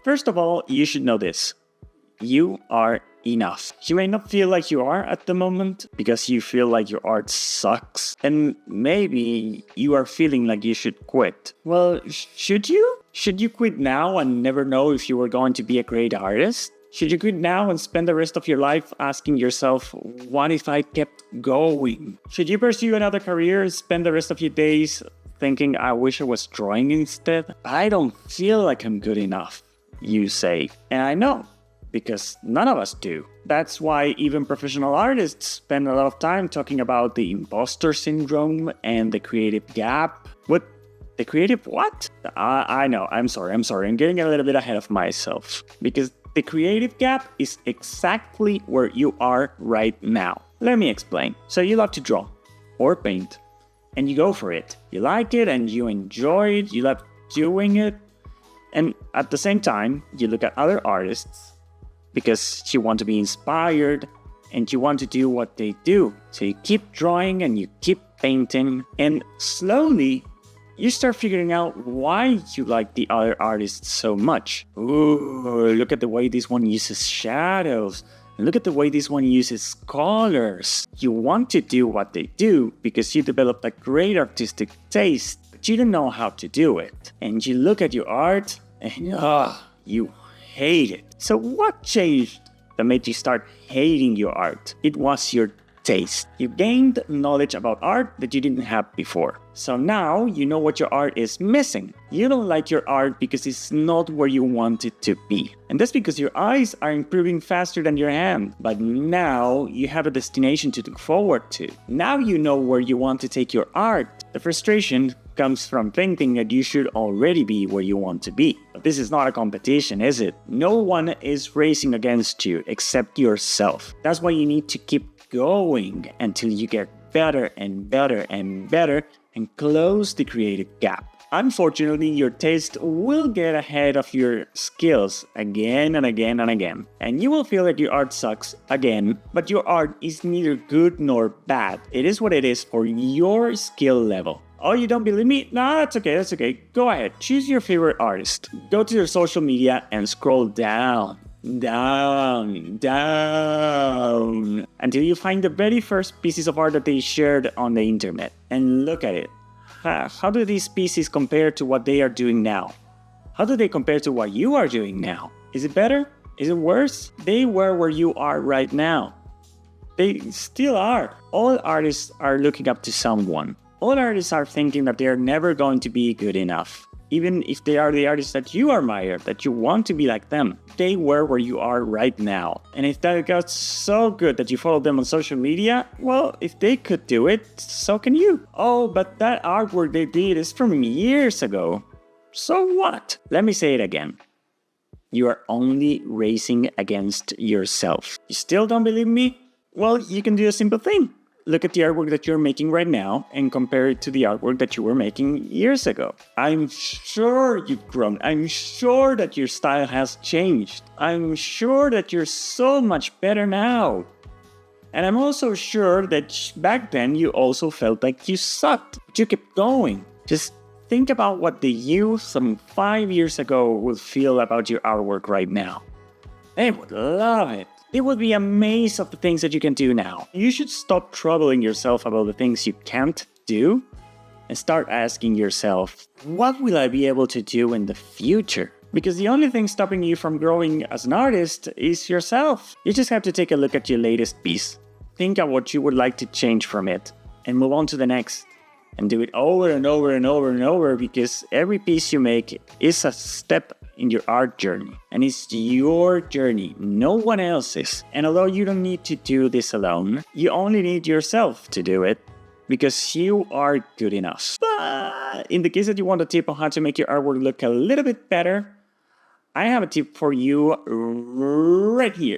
First of all, you should know this. You are enough. You may not feel like you are at the moment because you feel like your art sucks. And maybe you are feeling like you should quit. Well, should you? Should you quit now and never know if you were going to be a great artist? Should you quit now and spend the rest of your life asking yourself, what if I kept going? Should you pursue another career and spend the rest of your days thinking, I wish I was drawing instead? I don't feel like I'm good enough, you say. And I know, because none of us do. That's why even professional artists spend a lot of time talking about the imposter syndrome and the creative gap. What? The creative what? I know, I'm sorry. I'm getting a little bit ahead of myself. Because the creative gap is exactly where you are right now. Let me explain. So you love to draw or paint and you go for it. You like it and you enjoy it. You love doing it. And at the same time, you look at other artists because you want to be inspired and you want to do what they do. So you keep drawing and you keep painting and slowly you start figuring out why you like the other artists so much. Ooh, look at the way this one uses shadows. Look at the way this one uses colors. You want to do what they do because you developed a great artistic taste, but you don't know how to do it. And you look at your art and you hate it. So what changed that made you start hating your art? It was your taste. You gained knowledge about art that you didn't have before. So now you know what your art is missing. You don't like your art because it's not where you want it to be. And that's because your eyes are improving faster than your hand. But now you have a destination to look forward to. Now you know where you want to take your art. The frustration comes from thinking that you should already be where you want to be. But this is not a competition, is it? No one is racing against you except yourself. That's why you need to keep going until you get better and better and better and close the creative gap. Unfortunately, your taste will get ahead of your skills again and again and again. And you will feel like your art sucks again, but your art is neither good nor bad. It is what it is for your skill level. Oh, you don't believe me? No, that's okay. Go ahead, choose your favorite artist. Go to their social media and scroll down until you find the very first pieces of art that they shared on the internet and look at it. How do these pieces compare to what they are doing now? How do they compare to what you are doing now? Is it better? Is it worse? They were where you are right now. They still are. All artists are looking up to someone. All artists are thinking that they are never going to be good enough. Even if they are the artists that you admire, that you want to be like them, they were where you are right now. And if that got so good that you follow them on social media, well, if they could do it, so can you. Oh, but that artwork they did is from years ago. So what? Let me say it again. You are only racing against yourself. You still don't believe me? Well, you can do a simple thing. Look at the artwork that you're making right now and compare it to the artwork that you were making years ago. I'm sure you've grown. I'm sure that your style has changed. I'm sure that you're so much better now. And I'm also sure that back then you also felt like you sucked, but you kept going. Just think about what the you some 5 years ago would feel about your artwork right now. They would love it. They would be amazed of the things that you can do now. You should stop troubling yourself about the things you can't do and start asking yourself, what will I be able to do in the future? Because the only thing stopping you from growing as an artist is yourself. You just have to take a look at your latest piece. Think of what you would like to change from it and move on to the next. And do it over and over and over and over because every piece you make is a step in your art journey. And it's your journey, no one else's. And although you don't need to do this alone, you only need yourself to do it because you are good enough. But in the case that you want a tip on how to make your artwork look a little bit better, I have a tip for you right here.